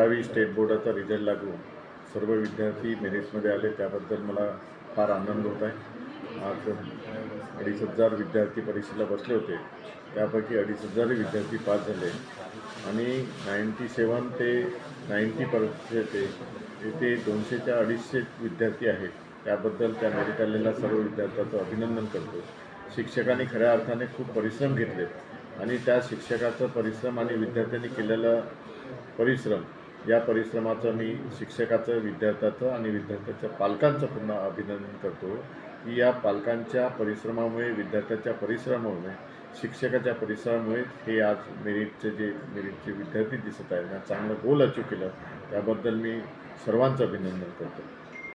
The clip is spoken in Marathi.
12वी स्टेट बोर्डाचा रिझल्ट लागून सर्व विद्यार्थी मेरिटमध्ये आले, त्याबद्दल मला फार आनंद होत आहे। आज 2,500 विद्यार्थी परीक्षेला बसले होते, त्यापैकी 2,500 विद्यार्थी पास झाले आणि 97 ते 90% येथे 200च्या 250 विद्यार्थी आहेत। त्याबद्दल त्या मेरिट आलेल्या सर्व विद्यार्थ्यांचं अभिनंदन करतो। शिक्षकांनी खऱ्या अर्थाने खूप परिश्रम घेतले आणि त्या शिक्षकाचा परिश्रम आणि विद्यार्थ्यांनी केलेला परिश्रम, या परिश्रमाचं मी शिक्षकाचं, विद्यार्थ्याचं आणि विद्यार्थ्याच्या पालकांचं पुन्हा अभिनंदन करतो की या पालकांच्या परिश्रमामुळे, विद्यार्थ्याच्या परिश्रमामुळे, शिक्षकाच्या परिश्रमामुळे हे आज मेरिटचे विद्यार्थी दिसत आहेत। चांगलं गोल अचीव केलं, त्याबद्दल मी सर्वांचं अभिनंदन करतो।